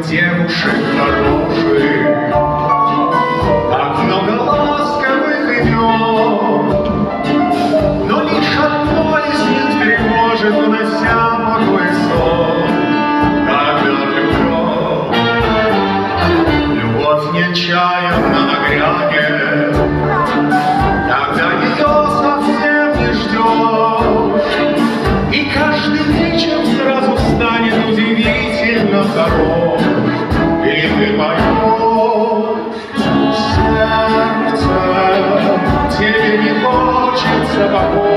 девушек хороших, так много ласковых имен, но лишь одно из них тревожит, унося мой сон. Когда влюблен, любовь нечаянно нагрянет, тогда ее совсем не ждешь, и каждый вечер сразу станет удивительно хорош, и ты поешь сердце, тебе не хочется покоя.